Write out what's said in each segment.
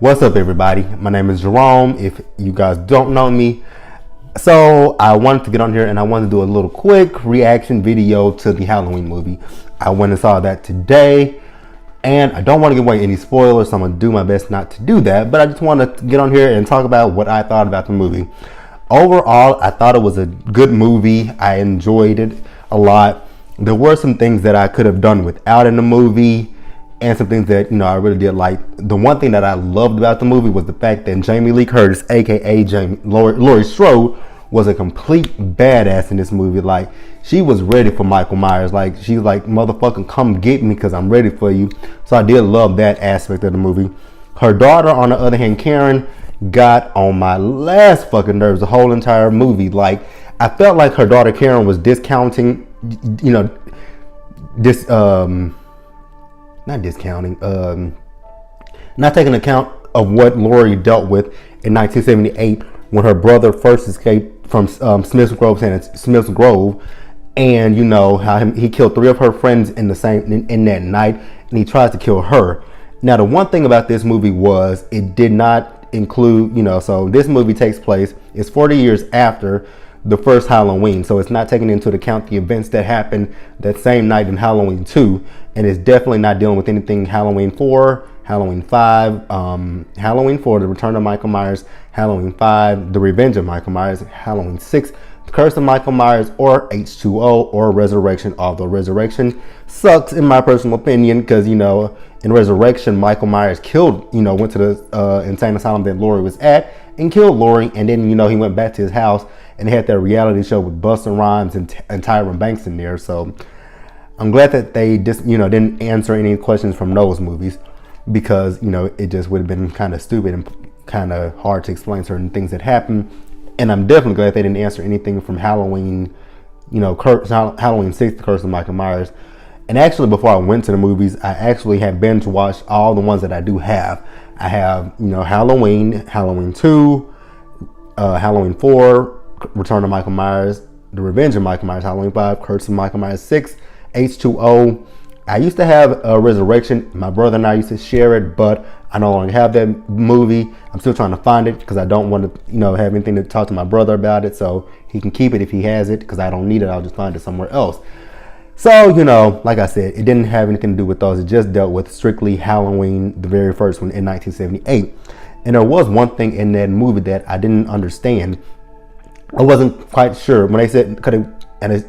What's up, everybody? My name is Jerome. If you guys don't know me, so I wanted to get on here and I wanted to do a little quick reaction video to the Halloween movie. I went and saw that today, and I don't want to give away any spoilers, so I'm gonna do my best not to do that. But I just want to get on here and talk about what I thought about the movie. Overall, I thought it was a good movie. I enjoyed it a lot. There were some things that I could have done without in the movie, and some things that, I really did like. The one thing that I loved about the movie was the fact that Jamie Lee Curtis, aka Laurie Strode, was a complete badass in this movie. Like, she was ready for Michael Myers. Like, she's like, motherfucking come get me because I'm ready for you. So I did love that aspect of the movie. Her daughter, on the other hand, Karen, got on my last fucking nerves the whole entire movie. Like, I felt like her daughter Karen was discounting, not discounting, not taking account of what Laurie dealt with in 1978 when her brother first escaped from Smith's Grove, and how he killed 3 of her friends in that night, and he tries to kill her. Now, the one thing about this movie was it did not include, so this movie takes place, it's 40 years after the first Halloween, so it's not taking into account the events that happened that same night in Halloween 2, and it's definitely not dealing with anything Halloween 4, Halloween 5, Halloween 4, The Return of Michael Myers, Halloween 5, The Revenge of Michael Myers, Halloween 6, The Curse of Michael Myers, or H2O, or Resurrection, although Resurrection sucks in my personal opinion, because, in Resurrection, Michael Myers went to the insane asylum that Laurie was at, and killed Laurie, and then, he went back to his house, and they had that reality show with Busta Rhymes and Tyra Banks in there. So I'm glad that they just, didn't answer any questions from those movies, because, it just would have been kind of stupid and kind of hard to explain certain things that happened. And I'm definitely glad they didn't answer anything from Halloween, Halloween 6, The Curse of Michael Myers. And actually, before I went to the movies, I actually had binge watched all the ones that I do have. I have, Halloween, Halloween 2, Halloween 4, Return of Michael Myers, The Revenge of Michael Myers, Halloween 5, Curse of Michael Myers 6, H2O. I used to have Resurrection. My brother and I used to share it, but I no longer have that movie. I'm still trying to find it because I don't want to, have anything to talk to my brother about it, so he can keep it if he has it, because I don't need it. I'll just find it somewhere else. So, like I said, it didn't have anything to do with those. It just dealt with strictly Halloween, the very first one in 1978. And there was one thing in that movie that I didn't understand. I wasn't quite sure when they said,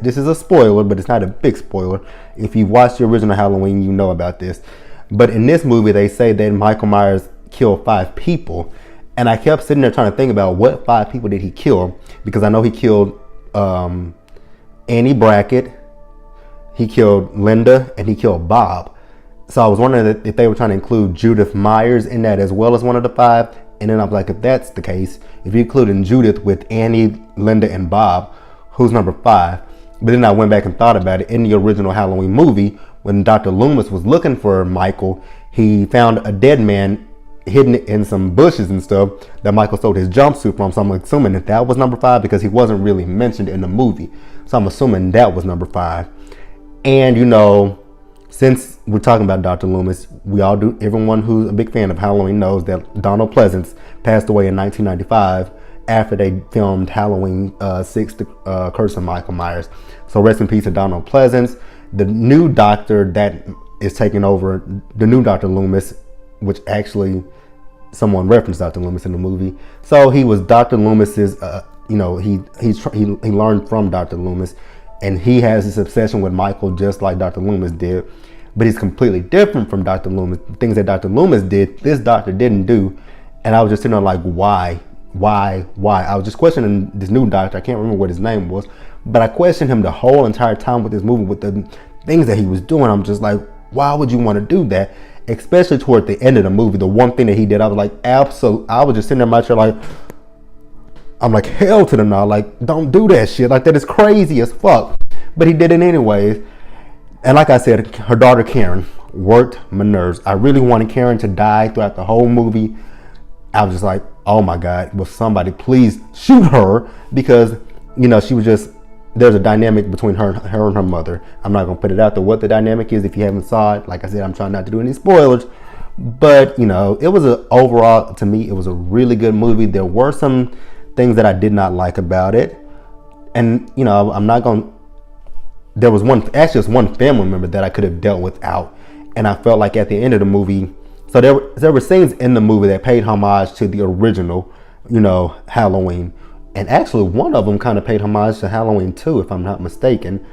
this is a spoiler, but it's not a big spoiler. If you watched the original Halloween, you know about this. But in this movie, they say that Michael Myers killed 5 people. And I kept sitting there trying to think about what 5 people did he kill, because I know he killed Annie Brackett, he killed Linda, and he killed Bob. So I was wondering if they were trying to include Judith Myers in that as well as one of the 5. And then I was like, if that's the case, if you're including Judith with Annie, Linda, and Bob, who's number 5? But then I went back and thought about it. In the original Halloween movie, when Dr. Loomis was looking for Michael, he found a dead man hidden in some bushes and stuff that Michael stole his jumpsuit from. So I'm assuming that was number 5, because he wasn't really mentioned in the movie. So I'm assuming that was number 5. And, since we're talking about Dr. Loomis, we all do. Everyone who's a big fan of Halloween knows that Donald Pleasence passed away in 1995 after they filmed Halloween 6, The Curse of Michael Myers. So rest in peace to Donald Pleasence. The new doctor that is taking over, the new Dr. Loomis, which actually someone referenced Dr. Loomis in the movie. So he was Dr. Loomis's, he learned from Dr. Loomis. And he has this obsession with Michael just like Dr. Loomis did. But he's completely different from Dr. Loomis. The things that Dr. Loomis did, this doctor didn't do. And I was just sitting there like, why? I was just questioning this new doctor. I can't remember what his name was. But I questioned him the whole entire time with this movie, with the things that he was doing. I'm just like, why would you want to do that? Especially toward the end of the movie. The one thing that he did, I was like, absolutely. I was just sitting there in my chair like, I'm like, hell to the no, like, don't do that shit. Like, that is crazy as fuck. But he did it anyways. And like I said, her daughter Karen worked my nerves. I really wanted Karen to die throughout the whole movie. I was just like, oh my God, will somebody please shoot her? Because, she was just, there's a dynamic between her and her mother. I'm not going to put it out there what the dynamic is if you haven't saw it. Like I said, I'm trying not to do any spoilers. But it was overall, to me, it was a really good movie. There were some things that I did not like about it, and I'm not going. There was one family member that I could have dealt without, and I felt like at the end of the movie, so there were scenes in the movie that paid homage to the original, Halloween, and actually one of them kind of paid homage to Halloween 2, if I'm not mistaken.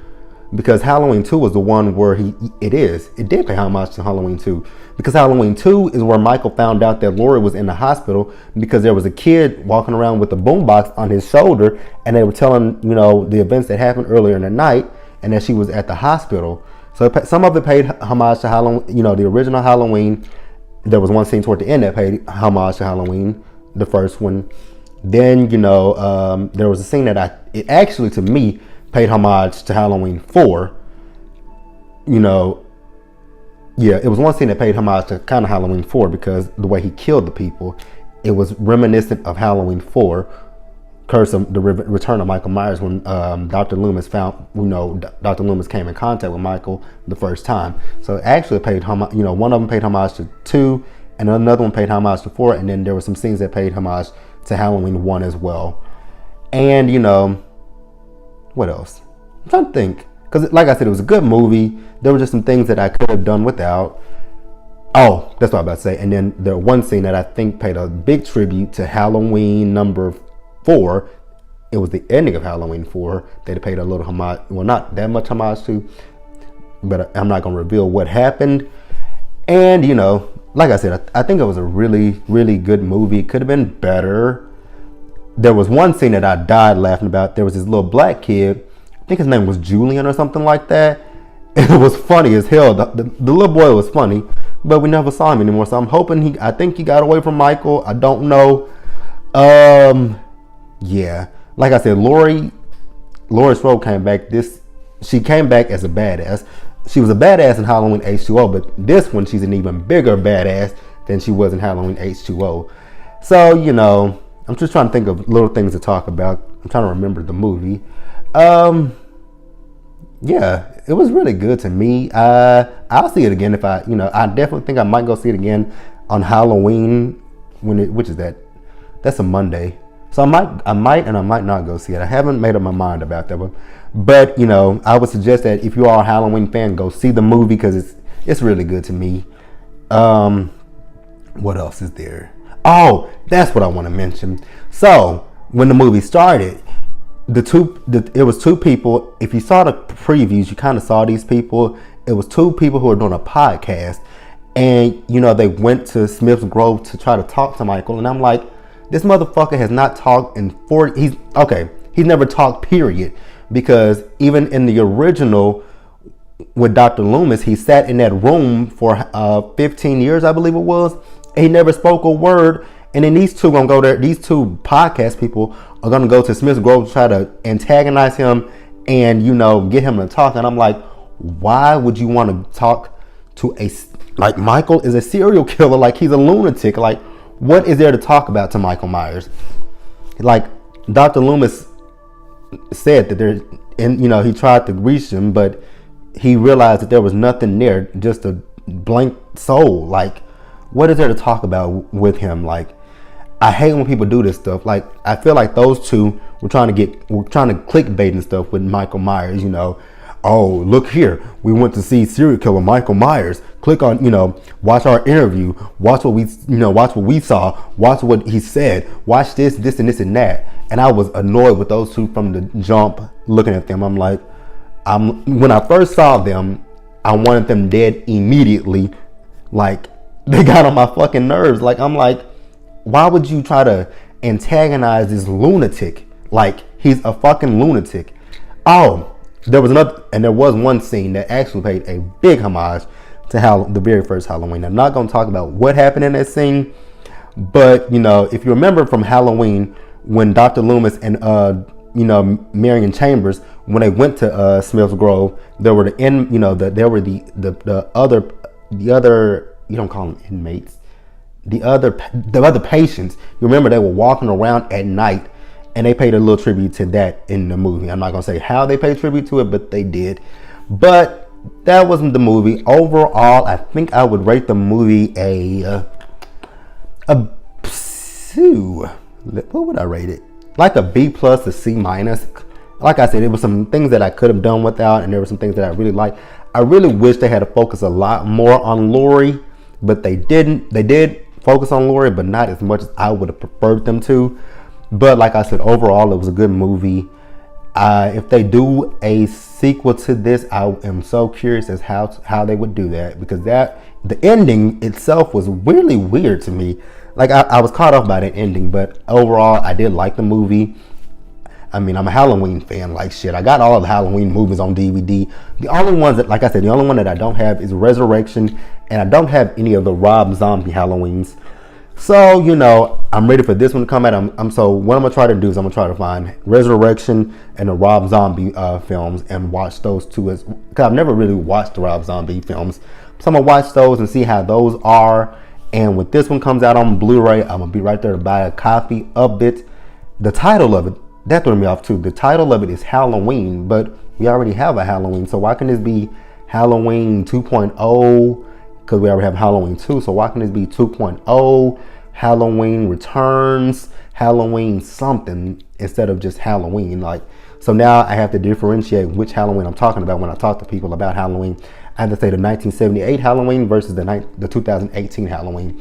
Because Halloween 2 was the one where it did pay homage to Halloween 2. Because Halloween 2 is where Michael found out that Laurie was in the hospital because there was a kid walking around with a boombox on his shoulder, and they were telling, the events that happened earlier in the night, and that she was at the hospital. So some of it paid homage to Halloween, the original Halloween. There was one scene toward the end that paid homage to Halloween, the first one. Then, there was a scene that it actually, to me, paid homage to Halloween 4. It was one scene that paid homage to kind of Halloween 4 because the way he killed the people, it was reminiscent of Halloween 4, Curse of the Return of Michael Myers, when Dr. Loomis Dr. Loomis came in contact with Michael the first time. So it actually paid homage, one of them paid homage to 2, and another one paid homage to 4, and then there were some scenes that paid homage to Halloween 1 as well. And, what else? I'm trying to think. Because, like I said, it was a good movie. There were just some things that I could have done without. Oh, that's what I'm about to say. And then there was one scene that I think paid a big tribute to Halloween number 4. It was the ending of Halloween 4. They paid a little homage. Well, not that much homage to. But I'm not going to reveal what happened. And, like I said, I think it was a really, really good movie. Could have been better. There was one scene that I died laughing about. There was this little black kid. I think his name was Julian or something like that. It was funny as hell. The little boy was funny, but we never saw him anymore. So I'm hoping I think he got away from Michael. I don't know. Yeah. Like I said, Laurie Strode came back. She came back as a badass. She was a badass in Halloween H2O, but this one she's an even bigger badass than she was in Halloween H2O. So, I'm just trying to think of little things to talk about. I'm trying to remember the movie. Yeah, it was really good to me. I'll see it again if I definitely think I might go see it again on Halloween which is that? That's a Monday. So I might and I might not go see it. I haven't made up my mind about that one. But, I would suggest that if you are a Halloween fan, go see the movie because it's really good to me. What else is there? Oh, that's what I want to mention. So when the movie started, it was two people. If you saw the previews, you kind of saw these people. It was two people who were doing a podcast, and they went to Smith's Grove to try to talk to Michael. And I'm like, this motherfucker has not talked in 40. He's never talked, period. Because even in the original with Dr. Loomis, he sat in that room for 15 years, I believe it was. He never spoke a word. And then these two gonna go there. These two podcast people are gonna go to Smith's Grove to try to antagonize him and get him to talk. And I'm like, why would you want to talk to Michael is a serial killer? Like, he's a lunatic. Like, what is there to talk about to Michael Myers? Like, Dr. Loomis said that he tried to reach him, but he realized that there was nothing there, just a blank soul. Like, what is there to talk about with him? Like, I hate when people do this stuff. Like, I feel like those two were trying to clickbait and stuff with Michael Myers. Oh, look here, we went to see serial killer Michael Myers. Click on, watch our interview. Watch what we saw. Watch what he said. Watch this, and this, and that. And I was annoyed with those two from the jump. Looking at them, I'm like, when I first saw them, I wanted them dead immediately. Like, they got on my fucking nerves. Like, I'm like, why would you try to antagonize this lunatic? Like, he's a fucking lunatic. Oh, there was one scene that actually paid a big homage to the very first Halloween. I'm not going to talk about what happened in that scene, but if you remember from Halloween, when Dr. Loomis and Marion Chambers, when they went to Smith's Grove, there were the other, you don't call them inmates, the other patients. You remember they were walking around at night, and they paid a little tribute to that in the movie. I'm not gonna say how they paid tribute to it, but they did. But that wasn't the movie. Overall, I think I would rate the movie a what would I rate it? Like a B plus, a C minus. Like I said, it was some things that I could have done without, and there were some things that I really liked. I really wish they had to focus a lot more on Laurie, but they didn't. They did focus on Laurie, but not as much as I would have preferred them to. But like I said, overall, it was a good movie. If they do a sequel to this, I am so curious as how they would do that, because the ending itself was really weird to me. Like I was caught off by that ending, but overall, I did like the movie. I mean, I'm a Halloween fan like shit. I got all of the Halloween movies on DVD. The only ones that, like I said, the only one that I don't have is Resurrection, and I don't have any of the Rob Zombie Halloweens. So, you know, I'm ready for this one to come out. So what I'm going to try to do is I'm going to try to find Resurrection and the Rob Zombie films and watch those two, because I've never really watched the Rob Zombie films. So I'm going to watch those and see how those are. And when this one comes out on Blu-ray, I'm going to be right there to buy a copy of it. The title of it, that threw me off too. The title of it is Halloween, but we already have a Halloween. So why can this be Halloween 2.0? Because we already have Halloween 2. So why can this be 2.0? Halloween Returns, Halloween something, instead of just Halloween. Like, so now I have to differentiate which Halloween I'm talking about when I talk to people about Halloween. I have to say the 1978 Halloween versus the 2018 Halloween.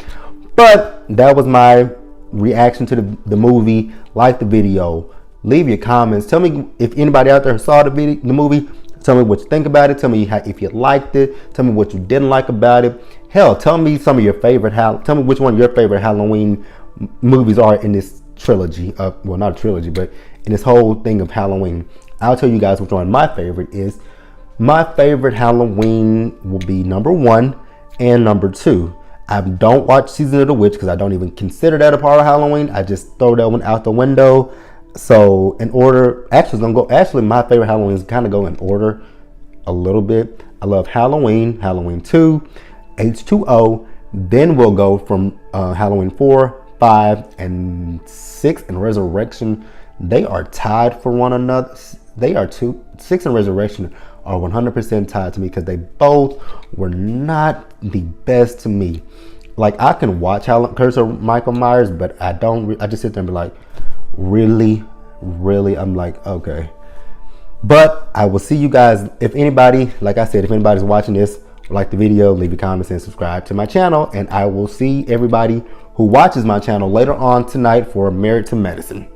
But that was my reaction to the movie. Like the video, leave your comments. Tell me if anybody out there saw the movie. Tell me what you think about it. Tell me if you liked it. Tell me what you didn't like about it. Hell, tell me some of your favorite. Tell me which one of your favorite Halloween movies are in this trilogy. Well, not a trilogy, but in this whole thing of Halloween. I'll tell you guys which one my favorite is. My favorite Halloween will be number 1 and number 2. I don't watch Season of the Witch because I don't even consider that a part of Halloween. I just throw that one out the window. So in order, actually my favorite Halloweens kind of go in order a little bit. I love Halloween, Halloween 2, H2O. Then we'll go from Halloween 4, 5, and 6 and Resurrection. They are tied for one another. 6 and Resurrection are 100% tied to me because they both were not the best to me. Like, I can watch Curse of Michael Myers, but I just sit there and be like, really? I'm like, okay. But I will see you guys. If anybody, like I said, if anybody's watching this, like the video, leave your comments and subscribe to my channel. And I will see everybody who watches my channel later on tonight for Married to Medicine.